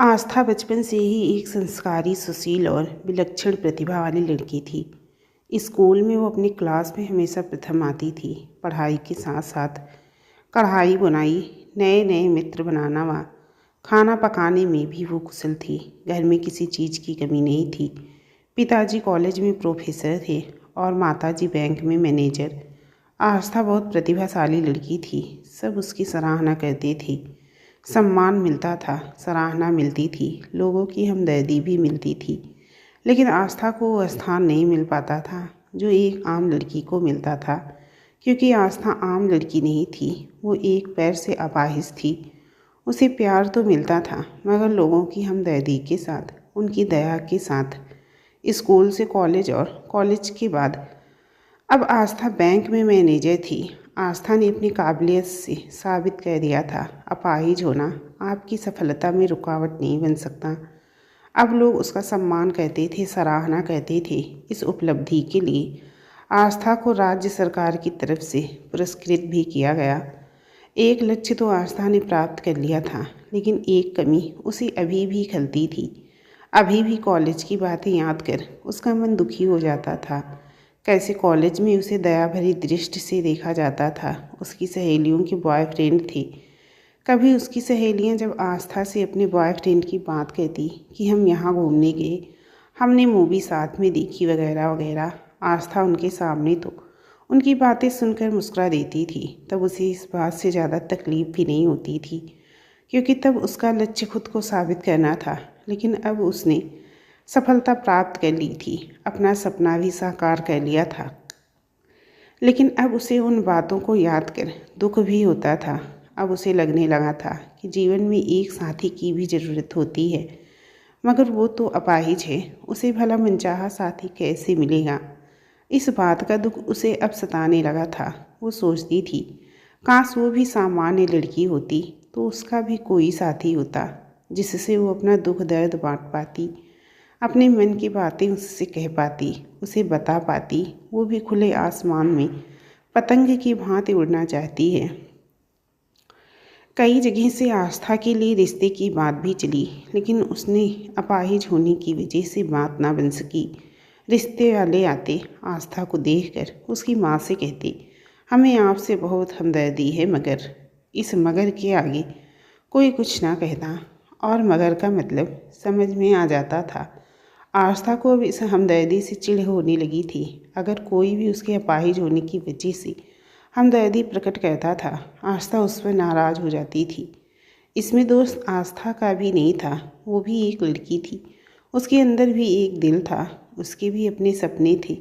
आस्था बचपन से ही एक संस्कारी, सुशील और विलक्षण प्रतिभा वाली लड़की थी। स्कूल में वो अपनी क्लास में हमेशा प्रथम आती थी। पढ़ाई के साथ साथ कढ़ाई बुनाई, नए नए मित्र बनाना व खाना पकाने में भी वो कुशल थी। घर में किसी चीज़ की कमी नहीं थी। पिताजी कॉलेज में प्रोफेसर थे और माताजी बैंक में मैनेजर। आस्था बहुत प्रतिभाशाली लड़की थी। सब उसकी सराहना करते थे। सम्मान मिलता था, सराहना मिलती थी, लोगों की हमदर्दी भी मिलती थी। लेकिन आस्था को वो स्थान नहीं मिल पाता था जो एक आम लड़की को मिलता था, क्योंकि आस्था आम लड़की नहीं थी। वो एक पैर से अपाहिज थी। उसे प्यार तो मिलता था, मगर लोगों की हमदर्दी के साथ, उनकी दया के साथ। स्कूल से कॉलेज और कॉलेज के बाद अब आस्था बैंक में मैनेजर थी। आस्था ने अपनी काबिलियत से साबित कर दिया था, अपाहिज होना आपकी सफलता में रुकावट नहीं बन सकता। अब लोग उसका सम्मान करते थे, सराहना करते थे। इस उपलब्धि के लिए आस्था को राज्य सरकार की तरफ से पुरस्कृत भी किया गया। एक लक्ष्य तो आस्था ने प्राप्त कर लिया था, लेकिन एक कमी उसे अभी भी खलती थी। अभी भी कॉलेज की बातें याद कर उसका मन दुखी हो जाता था। कैसे कॉलेज में उसे दया भरी दृष्टि से देखा जाता था। उसकी सहेलियों के बॉयफ्रेंड थे। कभी उसकी सहेलियां जब आस्था से अपने बॉयफ्रेंड की बात कहती कि हम यहाँ घूमने गए, हमने मूवी साथ में देखी वगैरह वगैरह, आस्था उनके सामने तो उनकी बातें सुनकर मुस्कुरा देती थी। तब उसे इस बात से ज़्यादा तकलीफ भी नहीं होती थी, क्योंकि तब उसका लक्ष्य खुद को साबित करना था। लेकिन अब उसने सफलता प्राप्त कर ली थी, अपना सपना भी साकार कर लिया था। लेकिन अब उसे उन बातों को याद कर दुख भी होता था। अब उसे लगने लगा था कि जीवन में एक साथी की भी ज़रूरत होती है, मगर वो तो अपाहिज है, उसे भला मनचाहा साथी कैसे मिलेगा। इस बात का दुख उसे अब सताने लगा था। वो सोचती थी, काश वो भी सामान्य लड़की होती तो उसका भी कोई साथी होता, जिससे वो अपना दुख दर्द बांट पाती, अपने मन की बातें उससे कह पाती, उसे बता पाती। वो भी खुले आसमान में पतंग की भांति उड़ना चाहती है। कई जगह से आस्था के लिए रिश्ते की बात भी चली, लेकिन उसने अपाहिज होने की वजह से बात ना बन सकी। रिश्ते वाले आते, आस्था को देखकर उसकी माँ से कहते, हमें आपसे बहुत हमदर्दी है, मगर इस मगर के आगे कोई कुछ ना कहता, और मगर का मतलब समझ में आ जाता था। आस्था को अब इस हमदर्दी से चिढ़ होने लगी थी। अगर कोई भी उसके अपाहिज होने की वजह से हमदर्दी प्रकट करता था, आस्था उस पर नाराज़ हो जाती थी। इसमें दोष आस्था का भी नहीं था। वो भी एक लड़की थी, उसके अंदर भी एक दिल था, उसके भी अपने सपने थे,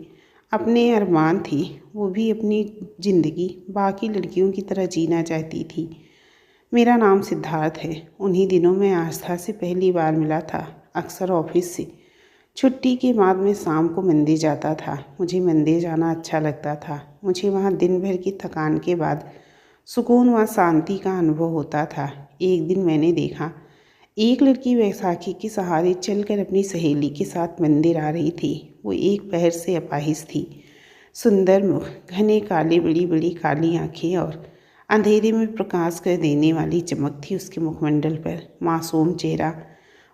अपने अरमान थे। वो भी अपनी ज़िंदगी बाकी लड़कियों की तरह जीना चाहती थी। मेरा नाम सिद्धार्थ है। उन्हीं दिनों में आस्था से पहली बार मिला था, अक्सर ऑफिस से छुट्टी के बाद मैं शाम को मंदिर जाता था। मुझे मंदिर जाना अच्छा लगता था। मुझे वहाँ दिन भर की थकान के बाद सुकून व शांति का अनुभव होता था। एक दिन मैंने देखा, एक लड़की बैसाखी के सहारे चलकर अपनी सहेली के साथ मंदिर आ रही थी। वो एक पैर से अपाहिज थी। सुंदर मुख, घने काले बड़ी बड़ी काली आँखें और अंधेरे में प्रकाश कर देने वाली चमक थी उसके मुखमंडल पर। मासूम चेहरा,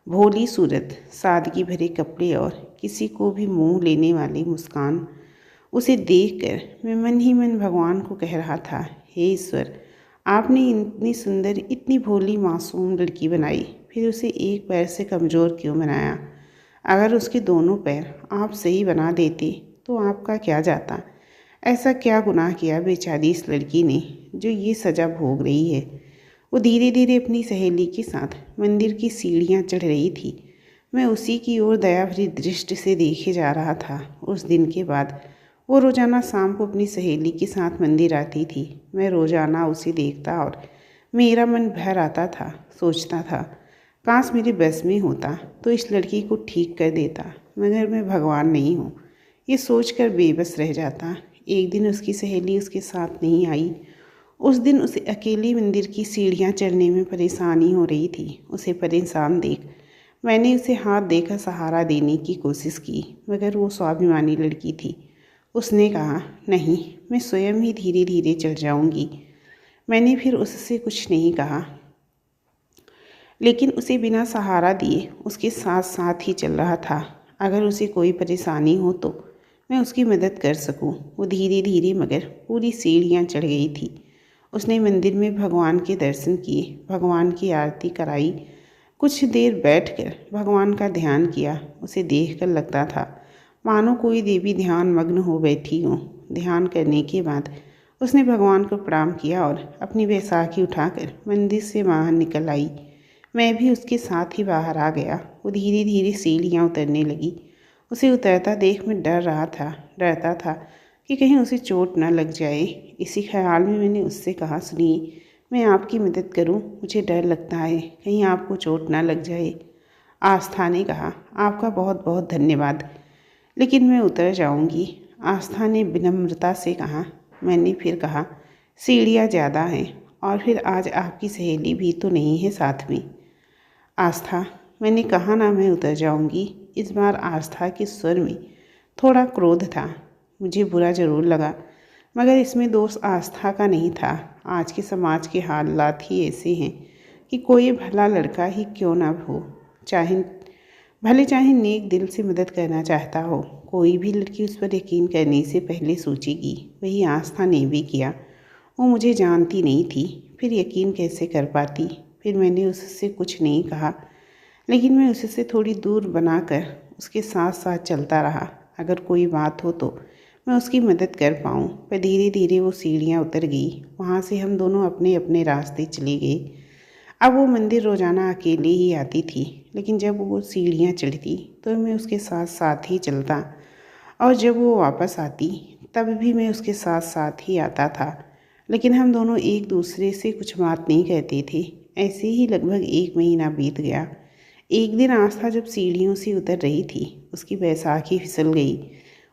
भोली सूरत, सादगी भरे कपड़े और किसी को भी मोह लेने वाली मुस्कान। उसे देखकर मैं मन ही मन भगवान को कह रहा था, हे ईश्वर, आपने इतनी सुंदर, इतनी भोली मासूम लड़की बनाई, फिर उसे एक पैर से कमज़ोर क्यों बनाया। अगर उसके दोनों पैर आप सही बना देते तो आपका क्या जाता। ऐसा क्या गुनाह किया बेचारी इस लड़की ने जो ये सज़ा भोग रही है। वो धीरे धीरे अपनी सहेली के साथ मंदिर की सीढ़ियाँ चढ़ रही थी। मैं उसी की ओर दया भरी दृष्टि से देखे जा रहा था। उस दिन के बाद वो रोज़ाना शाम को अपनी सहेली के साथ मंदिर आती थी। मैं रोज़ाना उसे देखता और मेरा मन भर आता था। सोचता था, काश मेरे बस में होता तो इस लड़की को ठीक कर देता, मगर मैं भगवान नहीं हूँ, ये सोचकर बेबस रह जाता। एक दिन उसकी सहेली उसके साथ नहीं आई। उस दिन उसे अकेले मंदिर की सीढ़ियाँ चढ़ने में परेशानी हो रही थी। उसे परेशान देख मैंने उसे हाथ देकर सहारा देने की कोशिश की, मगर वो स्वाभिमानी लड़की थी। उसने कहा, नहीं, मैं स्वयं ही धीरे धीरे चढ़ जाऊंगी। मैंने फिर उससे कुछ नहीं कहा। लेकिन उसे बिना सहारा दिए उसके साथ साथ ही चल रहा था। अगर उसे कोई परेशानी हो तो मैं उसकी मदद कर सकूं। वो धीरे धीरे मगर पूरी सीढ़ियां चढ़ गई थी। उसने मंदिर में भगवान के दर्शन किए, भगवान की आरती कराई। कुछ देर बैठकर भगवान का ध्यान किया। उसे देखकर लगता था मानो कोई देवी ध्यान मग्न हो बैठी हो। ध्यान करने के बाद उसने भगवान को प्रणाम किया और अपनी बैसाखी उठाकर मंदिर से बाहर निकल आई। मैं भी उसके साथ ही बाहर आ गया। वो धीरे धीरे सीढ़ियाँ उतरने लगी। उसे उतरता देख मैं डरता था कि कहीं उसे चोट न लग जाए। इसी ख्याल में मैंने उससे कहा, सुनिए, मैं आपकी मदद करूं? मुझे डर लगता है कहीं आपको चोट न लग जाए। आस्था ने कहा, आपका बहुत बहुत धन्यवाद, लेकिन मैं उतर जाऊंगी। आस्था ने विनम्रता से कहा। मैंने फिर कहा, सीढ़ियाँ ज़्यादा हैं और फिर आज आपकी सहेली भी तो नहीं है साथ में। आस्था, मैंने कहा ना मैं उतर जाऊंगी। इस बार आस्था के स्वर में थोड़ा क्रोध था। मुझे बुरा जरूर लगा, मगर इसमें दोष आस्था का नहीं था। आज के समाज के हालात ही ऐसे हैं कि कोई भला लड़का ही क्यों ना हो, चाहे नेक दिल से मदद करना चाहता हो, कोई भी लड़की उस पर यकीन करने से पहले सोचेगी। वही आस्था ने भी किया। वो मुझे जानती नहीं थी, फिर यकीन कैसे कर पाती? फिर मैंने उससे कुछ नहीं कहा, लेकिन मैं उससे थोड़ी दूर बनाकर उसके साथ साथ चलता रहा। अगर कोई बात हो तो मैं उसकी मदद कर पाऊँ। पर धीरे धीरे वो सीढ़ियाँ उतर गई। वहाँ से हम दोनों अपने अपने रास्ते चले गए। अब वो मंदिर रोज़ाना अकेले ही आती थी, लेकिन जब वो सीढ़ियाँ चढ़ती तो मैं उसके साथ साथ ही चलता, और जब वो वापस आती तब भी मैं उसके साथ साथ ही आता था। लेकिन हम दोनों एक दूसरे से कुछ बात नहीं कहते थे। ऐसे ही लगभग 1 महीना बीत गया। एक दिन आस्था जब सीढ़ियों से उतर रही थी, उसकी बैसाखी फिसल गई।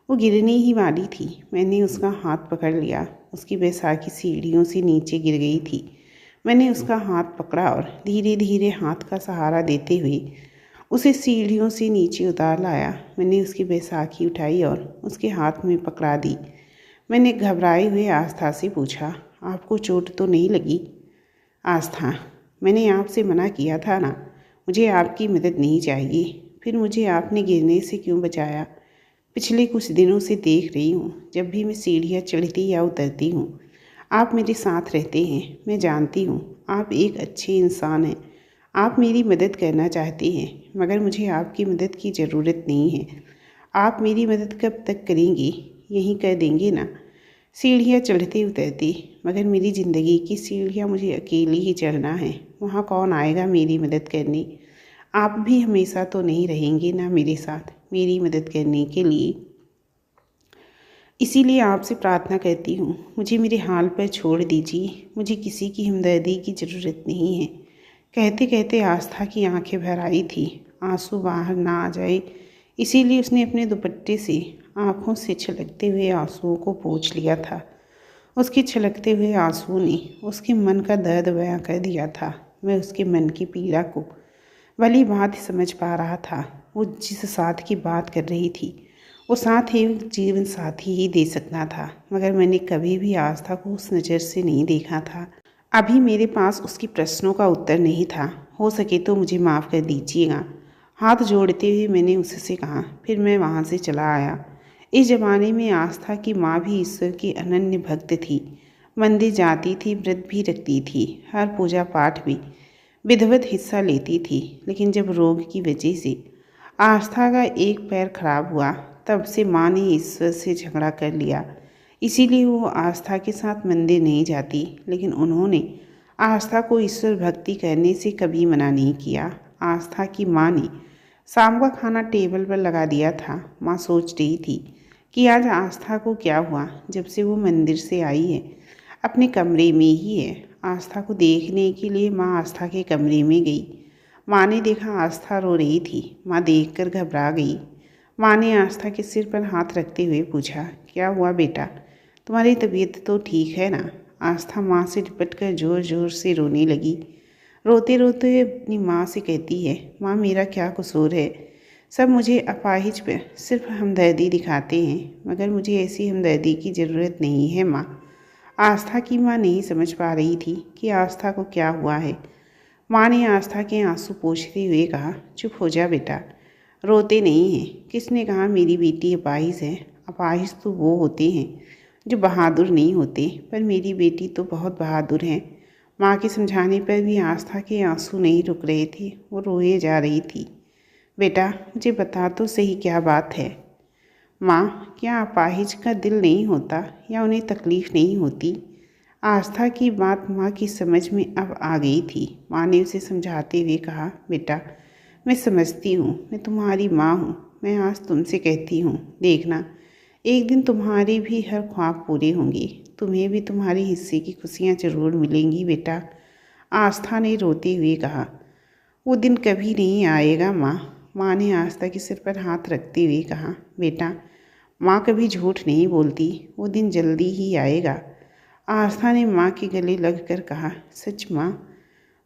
वो गिरने ही वाली थी। मैंने उसका हाथ पकड़ लिया। उसकी बैसाखी सीढ़ियों से नीचे गिर गई थी। मैंने उसका हाथ पकड़ा और धीरे धीरे हाथ का सहारा देते हुए उसे सीढ़ियों से नीचे उतार लाया। मैंने उसकी बैसाखी उठाई और उसके हाथ में पकड़ा दी। मैंने घबराए हुए आस्था से पूछा, आपको चोट तो नहीं लगी? आस्था, मैंने आपसे मना किया था ना, मुझे आपकी मदद नहीं चाहिए। फिर मुझे आपने गिरने से क्यों बचाया? पिछले कुछ दिनों से देख रही हूँ, जब भी मैं सीढ़ियाँ चढ़ती या उतरती हूँ आप मेरे साथ रहते हैं। मैं जानती हूँ आप एक अच्छे इंसान हैं। आप मेरी मदद करना चाहते हैं, मगर मुझे आपकी मदद की ज़रूरत नहीं है। आप मेरी मदद कब तक करेंगी? यहीं कर देंगे ना? सीढ़ियाँ चढ़ते उतरती, मगर मेरी ज़िंदगी की सीढ़ियाँ मुझे अकेली ही चढ़ना है। वहाँ कौन आएगा मेरी मदद करने? आप भी हमेशा तो नहीं रहेंगे ना मेरे साथ मेरी मदद करने के लिए। इसीलिए आपसे प्रार्थना करती हूँ, मुझे मेरे हाल पर छोड़ दीजिए। मुझे किसी की हमदर्दी की ज़रूरत नहीं है। कहते कहते आस्था की आंखें भर आई थी। आंसू बाहर ना आ जाए इसीलिए उसने अपने दुपट्टे से आंखों से छलकते हुए आंसुओं को पोंछ लिया था। उसके छलकते हुए आंसुओं ने उसके मन का दर्द बयां कर दिया था। मैं उसके मन की पीड़ा को भली भांति समझ पा रहा था। वो जिस साथ की बात कर रही थी वो साथ ही जीवन साथी ही दे सकता था, मगर मैंने कभी भी आस्था को उस नज़र से नहीं देखा था। अभी मेरे पास उसके प्रश्नों का उत्तर नहीं था। हो सके तो मुझे माफ़ कर दीजिएगा, हाथ जोड़ते हुए मैंने उससे कहा। फिर मैं वहाँ से चला आया। इस ज़माने में आस्था की माँ भी ईश्वर की अनन्य भक्त थी। मंदिर जाती थी, व्रत भी रखती थी, हर पूजा पाठ में विधिवत हिस्सा लेती थी। लेकिन जब रोग की वजह से आस्था का एक पैर खराब हुआ, तब से माँ ने ईश्वर से झगड़ा कर लिया। इसीलिए वो आस्था के साथ मंदिर नहीं जाती, लेकिन उन्होंने आस्था को ईश्वर भक्ति करने से कभी मना नहीं किया। आस्था की माँ ने शाम का खाना टेबल पर लगा दिया था। माँ सोच रही थी कि आज आस्था को क्या हुआ। जब से वो मंदिर से आई है अपने कमरे में ही है। आस्था को देखने के लिए माँ आस्था के कमरे में गई। माँ ने देखा आस्था रो रही थी। माँ देखकर घबरा गई। माँ ने आस्था के सिर पर हाथ रखते हुए पूछा, क्या हुआ बेटा, तुम्हारी तबीयत तो ठीक है ना? आस्था माँ से लिपट कर ज़ोर ज़ोर से रोने लगी। रोते रोते अपनी माँ से कहती है, माँ मेरा क्या कसूर है? सब मुझे अपाहिज पर सिर्फ हमदर्दी दिखाते हैं, मगर मुझे ऐसी हमदर्दी की ज़रूरत नहीं है माँ। आस्था की माँ नहीं समझ पा रही थी कि आस्था को क्या हुआ है। माँ ने आस्था के आंसू पोंछते हुए कहा, चुप हो जा बेटा, रोते नहीं हैं। किसने कहा मेरी बेटी अपाहिज है? अपाहिज तो वो होते हैं जो बहादुर नहीं होते, पर मेरी बेटी तो बहुत बहादुर है। माँ के समझाने पर भी आस्था के आंसू नहीं रुक रहे थे, वो रोए जा रही थी। बेटा मुझे बता तो सही क्या बात है। माँ, क्या अपाहिज का दिल नहीं होता या उन्हें तकलीफ़ नहीं होती? आस्था की बात माँ की समझ में अब आ गई थी। माँ ने उसे समझाते हुए कहा, बेटा मैं समझती हूँ, मैं तुम्हारी माँ हूँ। मैं आज तुमसे कहती हूँ, देखना एक दिन तुम्हारे भी हर ख्वाब पूरे होंगे, तुम्हें भी तुम्हारे हिस्से की खुशियाँ जरूर मिलेंगी बेटा। आस्था ने रोते हुए कहा, वो दिन कभी नहीं आएगा माँ। माँ ने आस्था के सिर पर हाथ रखते हुए कहा, बेटा माँ कभी झूठ नहीं बोलती, वो दिन जल्दी ही आएगा। आस्था ने माँ के गले लगकर कहा, सच माँ?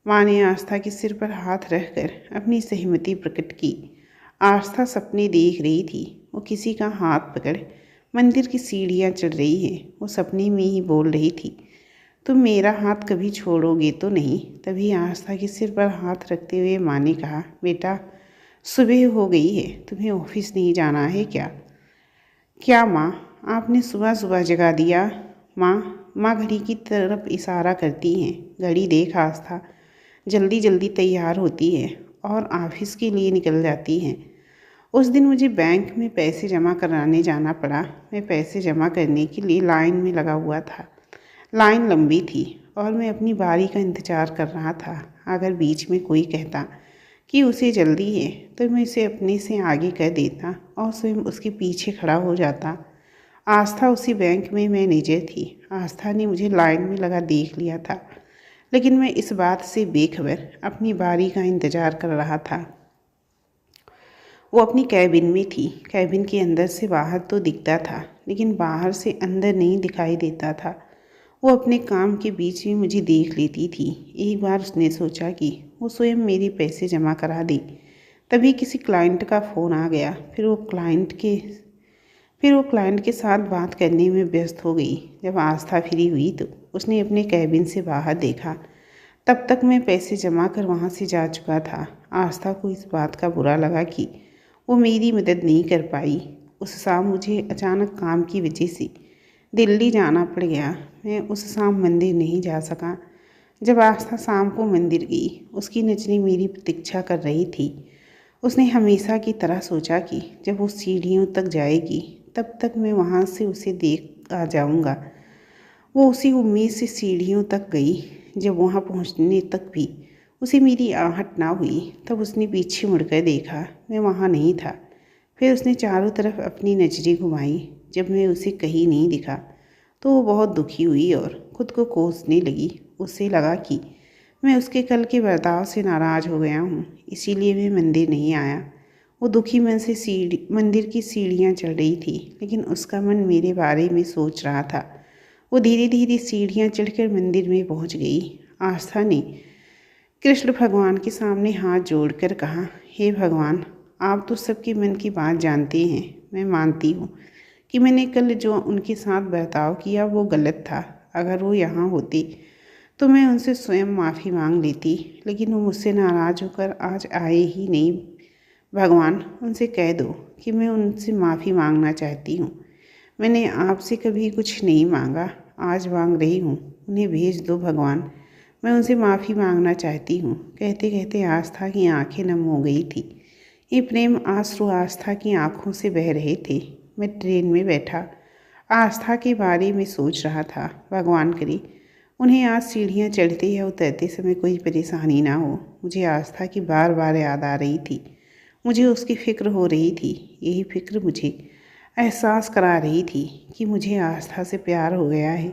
माँ ने आस्था के सिर पर हाथ रखकर अपनी सहमति प्रकट की। आस्था सपने देख रही थी। वो किसी का हाथ पकड़ मंदिर की सीढ़ियाँ चढ़ रही है। वो सपने में ही बोल रही थी, तुम मेरा हाथ कभी छोड़ोगे तो नहीं? तभी आस्था के सिर पर हाथ रखते हुए माँ ने कहा, बेटा सुबह हो गई है, तुम्हें ऑफिस नहीं जाना है क्या? क्या माँ, आपने सुबह सुबह जगा दिया। माँ घड़ी की तरफ इशारा करती हैं। घड़ी देख आस्था जल्दी जल्दी तैयार होती है और ऑफिस के लिए निकल जाती हैं। उस दिन मुझे बैंक में पैसे जमा कराने जाना पड़ा। मैं पैसे जमा करने के लिए लाइन में लगा हुआ था। लाइन लंबी थी और मैं अपनी बारी का इंतज़ार कर रहा था। अगर बीच में कोई कहता कि उसे जल्दी है तो मैं उसे अपने से आगे कर देता और स्वयं उसके पीछे खड़ा हो जाता। आस्था उसी बैंक में मैनेजर थी। आस्था ने मुझे लाइन में लगा देख लिया था, लेकिन मैं इस बात से बेखबर अपनी बारी का इंतज़ार कर रहा था। वो अपनी कैबिन में थी। कैबिन के अंदर से बाहर तो दिखता था, लेकिन बाहर से अंदर नहीं दिखाई देता था। वो अपने काम के बीच में मुझे देख लेती थी। एक बार उसने सोचा कि वो स्वयं मेरे पैसे जमा करा दे। तभी किसी क्लाइंट का फ़ोन आ गया। फिर वो क्लाइंट के साथ बात करने में व्यस्त हो गई। जब आस्था फ्री हुई तो उसने अपने कैबिन से बाहर देखा। तब तक मैं पैसे जमा कर वहाँ से जा चुका था। आस्था को इस बात का बुरा लगा कि वो मेरी मदद नहीं कर पाई। उस शाम मुझे अचानक काम की वजह से दिल्ली जाना पड़ गया। मैं उस शाम मंदिर नहीं जा सका। जब आस्था शाम को मंदिर गई, उसकी नज़रें मेरी प्रतीक्षा कर रही थी। उसने हमेशा की तरह सोचा कि जब वो सीढ़ियों तक जाएगी तब तक मैं वहाँ से उसे देख आ जाऊँगा। वो उसी उम्मीद से सीढ़ियों तक गई। जब वहाँ पहुँचने तक भी उसे मेरी आहट ना हुई, तब उसने पीछे मुड़कर देखा। मैं वहाँ नहीं था। फिर उसने चारों तरफ अपनी नज़रें घुमाई। जब मैं उसे कहीं नहीं दिखा तो वो बहुत दुखी हुई और खुद को कोसने लगी। उसे लगा कि मैं उसके कल के बर्ताव से नाराज़ हो गया हूँ, इसीलिए मैं मंदिर नहीं आया। वो दुखी मन से मंदिर की सीढ़ियाँ चढ़ रही थी, लेकिन उसका मन मेरे बारे में सोच रहा था। वो धीरे धीरे सीढ़ियाँ चढ़कर मंदिर में पहुँच गई। आस्था ने कृष्ण भगवान के सामने हाथ जोड़कर कहा, हे भगवान, आप तो सबके मन की बात जानते हैं। मैं मानती हूँ कि मैंने कल जो उनके साथ बर्ताव किया वो गलत था। अगर वो यहाँ होती तो मैं उनसे स्वयं माफ़ी मांग लेती, लेकिन वो मुझसे नाराज़ होकर आज आए ही नहीं। भगवान, उनसे कह दो कि मैं उनसे माफ़ी मांगना चाहती हूँ। मैंने आपसे कभी कुछ नहीं मांगा, आज मांग रही हूँ। उन्हें भेज दो भगवान, मैं उनसे माफ़ी मांगना चाहती हूँ। कहते कहते आस्था की आंखें नम हो गई थी। ये प्रेम आंसू आस्था की आंखों से बह रहे थे। मैं ट्रेन में बैठा आस्था के बारे में सोच रहा था। भगवान करे उन्हें आज सीढ़ियाँ चढ़ते या उतरते समय कोई परेशानी ना हो। मुझे आस्था की बार बार याद आ रही थी। मुझे उसकी फ़िक्र हो रही थी। यही फ़िक्र मुझे एहसास करा रही थी कि मुझे आस्था से प्यार हो गया है।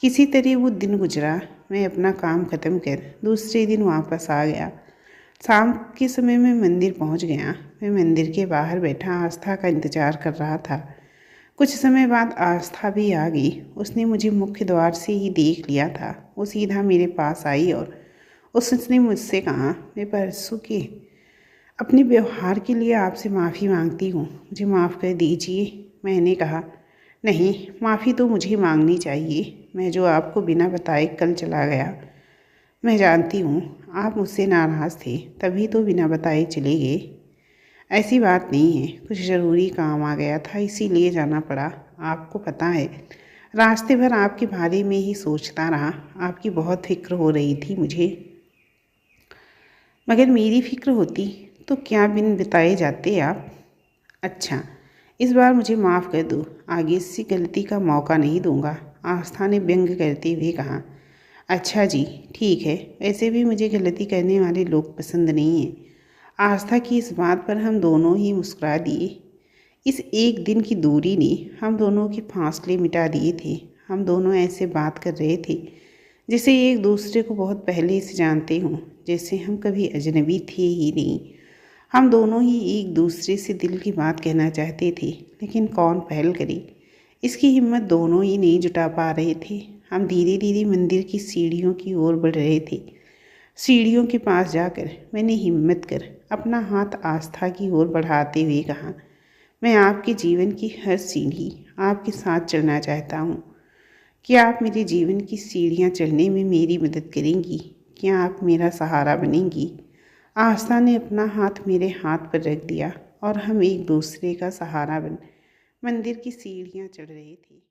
किसी तरह वो दिन गुजरा। मैं अपना काम ख़त्म कर दूसरे दिन वापस आ गया। शाम के समय मैं मंदिर पहुंच गया। मैं मंदिर के बाहर बैठा आस्था का इंतज़ार कर रहा था। कुछ समय बाद आस्था भी आ गई। उसने मुझे मुख्य द्वार से ही देख लिया था। वो सीधा मेरे पास आई और उसने मुझसे कहा, मैं परसों के अपने व्यवहार के लिए आपसे माफ़ी मांगती हूँ, मुझे माफ़ कर दीजिए। मैंने कहा, नहीं, माफ़ी तो मुझे मांगनी चाहिए। मैं जो आपको बिना बताए कल चला गया, मैं जानती हूँ आप मुझसे नाराज़ थे, तभी तो बिना बताए चले गए। ऐसी बात नहीं है, कुछ ज़रूरी काम आ गया था इसीलिए जाना पड़ा। आपको पता है, रास्ते भर आपके बारे में ही सोचता रहा। आपकी बहुत फिक्र हो रही थी मुझे। मगर मेरी फिक्र होती तो क्या बिन बताए जाते आप। अच्छा, इस बार मुझे माफ़ कर दो, आगे से गलती का मौका नहीं दूंगा, आस्था ने व्यंग करते हुए कहा। अच्छा जी, ठीक है, वैसे भी मुझे गलती करने वाले लोग पसंद नहीं हैं। आस्था की इस बात पर हम दोनों ही मुस्कुरा दिए। इस एक दिन की दूरी ने हम दोनों के फासले मिटा दिए थे। हम दोनों ऐसे बात कर रहे थे जैसे एक दूसरे को बहुत पहले से जानते हों, जैसे हम कभी अजनबी थे ही नहीं। हम दोनों ही एक दूसरे से दिल की बात कहना चाहते थे, लेकिन कौन पहल करे, इसकी हिम्मत दोनों ही नहीं जुटा पा रहे थे। हम धीरे धीरे मंदिर की सीढ़ियों की ओर बढ़ रहे थे। सीढ़ियों के पास जाकर मैंने हिम्मत कर अपना हाथ आस्था की ओर बढ़ाते हुए कहा, मैं आपके जीवन की हर सीढ़ी आपके साथ चलना चाहता हूँ। क्या आप मेरे जीवन की सीढ़ियाँ चढ़ने में मेरी मदद करेंगी? क्या आप मेरा सहारा बनेंगी? आस्था ने अपना हाथ मेरे हाथ पर रख दिया और हम एक दूसरे का सहारा बन मंदिर की सीढ़ियाँ चढ़ रहे थे।